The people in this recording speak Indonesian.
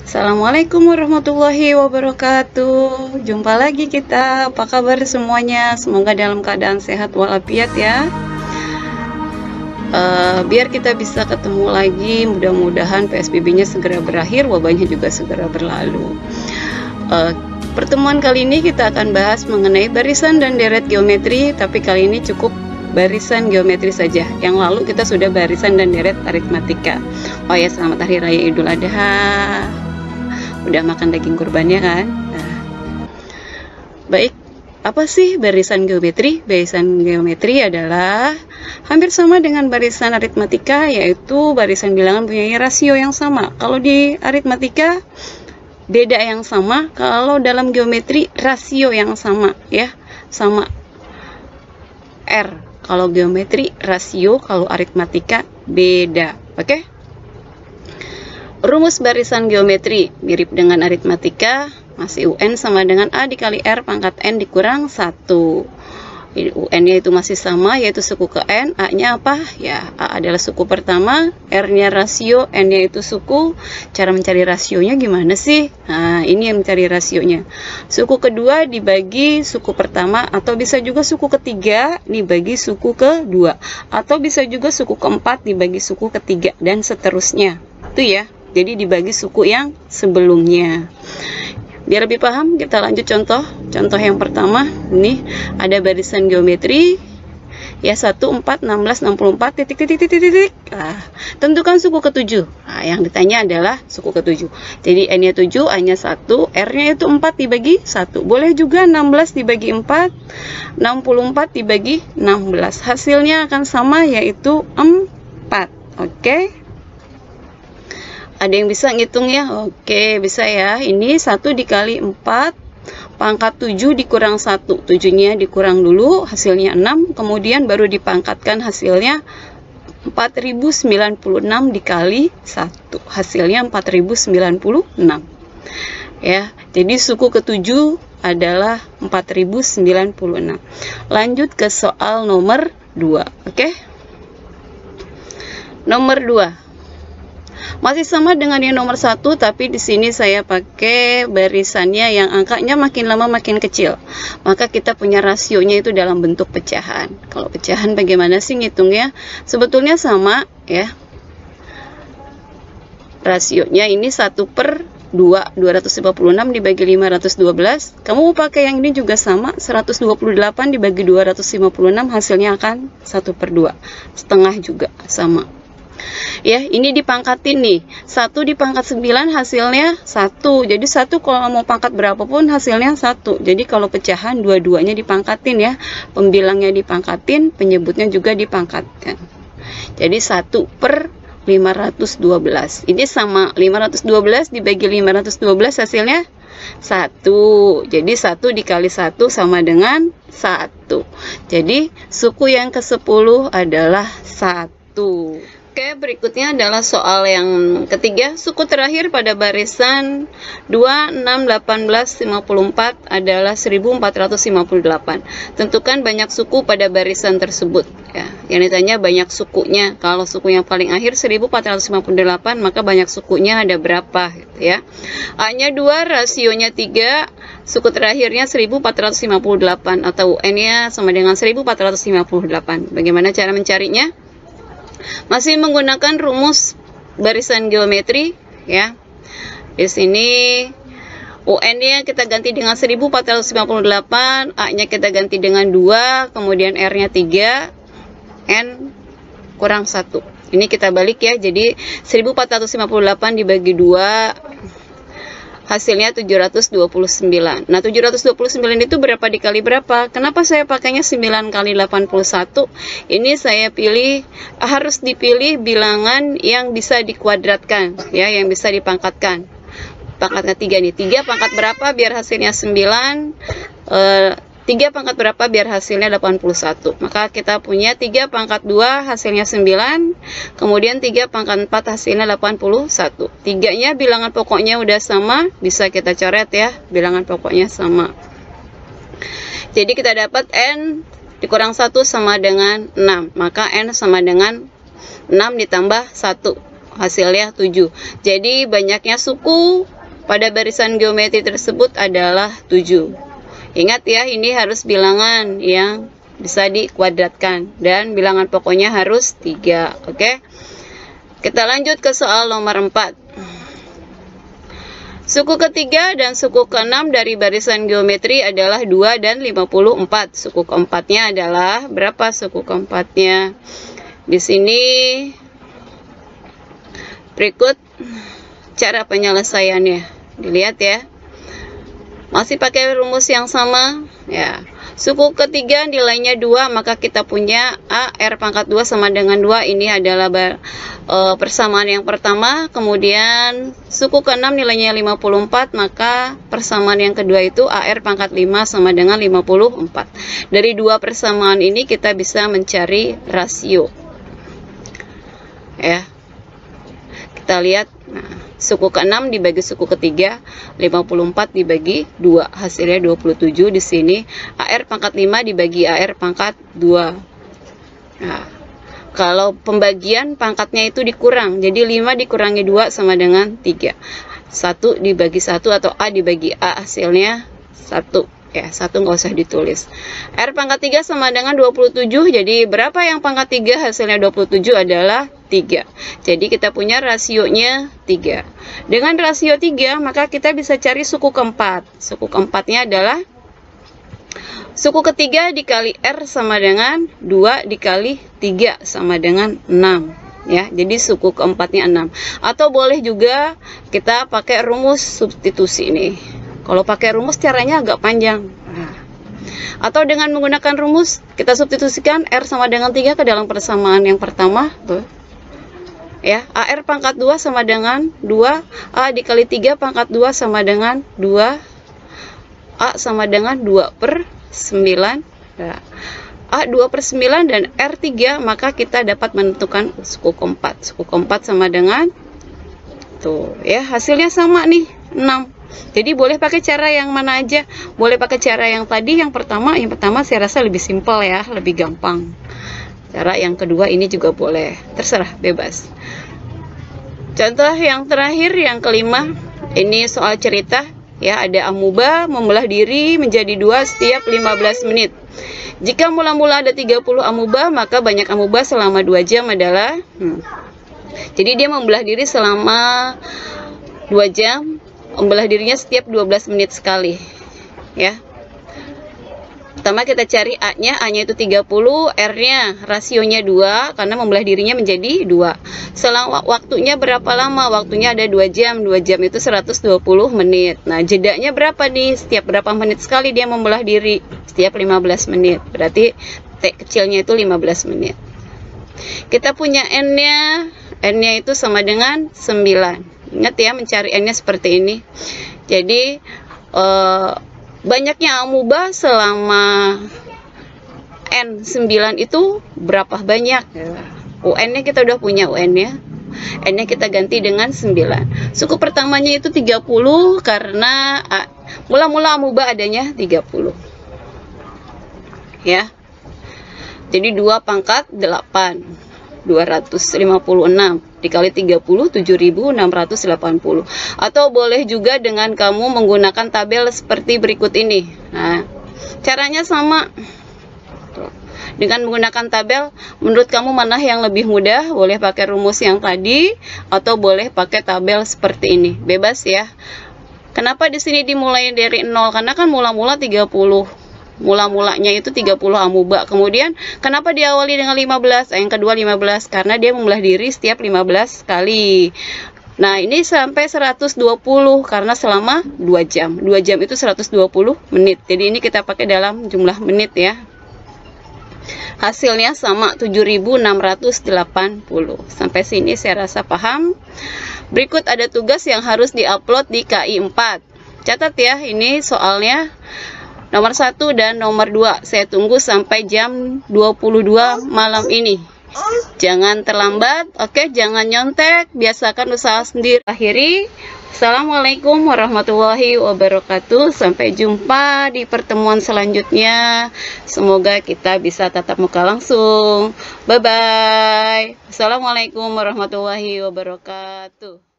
Assalamualaikum warahmatullahi wabarakatuh. Jumpa lagi kita. Apa kabar semuanya? Semoga dalam keadaan sehat walafiat ya. Biar kita bisa ketemu lagi. Mudah-mudahan PSBB-nya segera berakhir, wabahnya juga segera berlalu. Pertemuan kali ini kita akan bahas mengenai barisan dan deret geometri, tapi kali ini cukup barisan geometri saja. Yang lalu kita sudah barisan dan deret aritmatika. Oh ya, selamat Hari Raya Idul Adha. Udah makan daging kurbannya kan? Nah. Baik, apa sih barisan geometri? Barisan geometri adalah hampir sama dengan barisan aritmatika, yaitu barisan bilangan punya rasio yang sama. Kalau di aritmatika beda yang sama, kalau dalam geometri rasio yang sama ya, sama R. Kalau geometri rasio, kalau aritmatika beda. Oke? Rumus barisan geometri mirip dengan aritmatika, masih UN sama dengan A dikali R pangkat N dikurang 1. UN-nya itu masih sama, yaitu suku ke N. A-nya apa? Ya, A adalah suku pertama, R-nya rasio, N-nya itu suku. Cara mencari rasionya gimana sih? Nah, ini yang mencari rasionya. Suku kedua dibagi suku pertama, atau bisa juga suku ketiga dibagi suku kedua, atau bisa juga suku keempat dibagi suku ketiga, dan seterusnya. Itu ya, jadi dibagi suku yang sebelumnya. Biar lebih paham, kita lanjut contoh. Contoh yang pertama, ini ada barisan geometri ya 1, 4, 16, 64, titik. Nah, tentukan suku ke-7. Nah, yang ditanya adalah suku ke-7. Jadi N-nya 7, A-nya 1, R-nya itu 4 dibagi 1. Boleh juga 16 dibagi 4, 64 dibagi 16. Hasilnya akan sama, yaitu 4. Oke? Ada yang bisa ngitung ya? Oke, bisa ya. Ini 1 dikali 4 pangkat 7 dikurang 1. 7-nya dikurang dulu, hasilnya 6. Kemudian baru dipangkatkan, hasilnya 4096 dikali 1. Hasilnya 4096. Ya, jadi suku ke-7 adalah 4096. Lanjut ke soal nomor 2. Oke? Nomor 2. Masih sama dengan yang nomor 1, tapi di sini saya pakai barisannya yang angkanya makin lama makin kecil. Maka kita punya rasionya itu dalam bentuk pecahan. Kalau pecahan bagaimana sih ngitungnya? Sebetulnya sama ya. Rasionya ini 1/2, 256 dibagi 512. Kamu mau pakai yang ini juga sama, 128 dibagi 256, hasilnya akan 1/2. Setengah juga sama. Ya, ini dipangkatin nih. 1 dipangkat 9 hasilnya 1. Jadi 1 kalau mau pangkat berapapun hasilnya 1. Jadi kalau pecahan dua-duanya dipangkatin ya. Pembilangnya dipangkatin, penyebutnya juga dipangkatkan. Jadi 1/512. Ini sama 512 dibagi 512 hasilnya 1. Jadi 1 dikali 1 sama dengan 1. Jadi suku yang ke-10 adalah 1. Oke, berikutnya adalah soal yang ketiga. Suku terakhir pada barisan 2, 6, 18, 54 adalah 1458. Tentukan banyak suku pada barisan tersebut. Ya, yang ditanya banyak sukunya. Kalau suku yang paling akhir 1458, maka banyak sukunya ada berapa? Gitu ya. A-nya 2, rasionya 3, suku terakhirnya 1458, atau UN-nya sama dengan 1458. Bagaimana cara mencarinya? Masih menggunakan rumus barisan geometri ya. Di sini UN-nya kita ganti dengan 1458, A-nya kita ganti dengan 2, kemudian R-nya 3, N kurang 1. Ini kita balik ya. Jadi 1458 dibagi 2 hasilnya 729. Nah, 729 itu berapa dikali berapa? Kenapa saya pakainya 9 kali 81? Ini saya pilih, harus dipilih bilangan yang bisa dikuadratkan ya, yang bisa dipangkatkan. Pangkatnya 3 nih. 3 pangkat berapa biar hasilnya 9? 3 pangkat berapa biar hasilnya 81. Maka kita punya 3 pangkat 2 hasilnya 9. Kemudian 3 pangkat 4 hasilnya 81. 3-nya bilangan pokoknya udah sama. Bisa kita coret ya. Bilangan pokoknya sama. Jadi kita dapat N dikurang 1 sama dengan 6. Maka N sama dengan 6 ditambah 1. hasilnya 7. Jadi banyaknya suku pada barisan geometri tersebut adalah 7. Ingat ya, ini harus bilangan yang bisa dikuadratkan dan bilangan pokoknya harus 3. Oke. Kita lanjut ke soal nomor 4. Suku ketiga dan suku keenam dari barisan geometri adalah 2 dan 54. Suku keempatnya adalah berapa suku keempatnya? Di sini berikut cara penyelesaiannya. Dilihat ya. Masih pakai rumus yang sama ya. Suku ketiga nilainya 2, maka kita punya A R pangkat 2 sama dengan 2. Ini adalah persamaan yang pertama. Kemudian suku keenam nilainya 54, maka persamaan yang kedua itu A R pangkat 5 sama dengan 54. Dari dua persamaan ini kita bisa mencari rasio. Ya. Kita lihat, nah, suku keenam dibagi suku ketiga, 54 dibagi 2, hasilnya 27. Di sini AR pangkat 5 dibagi AR pangkat 2. Nah, kalau pembagian pangkatnya itu dikurang, jadi 5 dikurangi 2 sama dengan 3. 1 dibagi 1 atau A dibagi A, hasilnya 1. Ya, 1 nggak usah ditulis. R pangkat 3 sama dengan 27, jadi berapa yang pangkat 3? Hasilnya 27 adalah 3. Jadi kita punya rasionya 3. Dengan rasio 3, maka kita bisa cari suku keempat. Suku keempatnya adalah suku ketiga dikali R sama dengan 2 dikali 3 sama dengan 6. Ya, jadi suku keempatnya 6. Atau boleh juga kita pakai rumus substitusi ini. Kalau pakai rumus caranya agak panjang. Nah, atau dengan menggunakan rumus, kita substitusikan R sama dengan 3 ke dalam persamaan yang pertama. Tuh. Ya, AR pangkat 2 sama dengan 2. A dikali 3 pangkat 2 sama dengan 2. A sama dengan 2/9. Nah, A 2/9 dan R 3, maka kita dapat menentukan suku keempat. Suku keempat sama dengan, tuh ya, hasilnya sama nih, 6. Jadi boleh pakai cara yang mana aja. Boleh pakai cara yang tadi, yang pertama saya rasa lebih simpel ya, lebih gampang. Cara yang kedua ini juga boleh, terserah, bebas. Contoh yang terakhir, yang kelima, ini soal cerita ya. Ada amuba membelah diri menjadi 2 setiap 15 menit. Jika mula-mula ada 30 amuba, maka banyak amuba selama 2 jam adalah jadi dia membelah diri selama 2 jam. Membelah dirinya setiap 12 menit sekali ya. Pertama kita cari A-nya itu 30, R-nya rasionya 2 karena membelah dirinya menjadi 2. Selang waktunya berapa lama? Waktunya ada 2 jam. 2 jam itu 120 menit. Nah, jedanya berapa nih? Setiap berapa menit sekali dia membelah diri? Setiap 15 menit. Berarti T kecilnya itu 15 menit. Kita punya N-nya. N-nya itu sama dengan 9. Ingat ya, mencari N-nya seperti ini. Jadi banyaknya amuba selama N9 itu berapa banyak? UN-nya kita udah punya UN-nya. N-nya kita ganti dengan 9. Suku pertamanya itu 30 karena mula-mula amuba adanya 30. Ya. Jadi 2 pangkat 8. 256 dikali 30, 7.680. Atau boleh juga dengan kamu menggunakan tabel seperti berikut ini. Nah, caranya sama. Dengan menggunakan tabel, menurut kamu mana yang lebih mudah? Boleh pakai rumus yang tadi atau boleh pakai tabel seperti ini. Bebas ya. Kenapa di sini dimulai dari 0? Karena kan mula-mula 30. Mula-mulanya itu 30 amuba. Kemudian kenapa diawali dengan 15? Yang kedua 15 karena dia membelah diri setiap 15 kali. Nah, ini sampai 120 karena selama 2 jam. 2 jam itu 120 menit. Jadi ini kita pakai dalam jumlah menit ya. Hasilnya sama 7.680. Sampai sini saya rasa paham. Berikut ada tugas yang harus diupload di KI 4. Catat ya, ini soalnya nomor 1 dan nomor 2. Saya tunggu sampai jam 22 malam ini. Jangan terlambat, oke? Jangan nyontek, biasakan usaha sendiri. Akhiri, assalamualaikum warahmatullahi wabarakatuh. Sampai jumpa di pertemuan selanjutnya. Semoga kita bisa tatap muka langsung. Bye-bye. Assalamualaikum warahmatullahi wabarakatuh.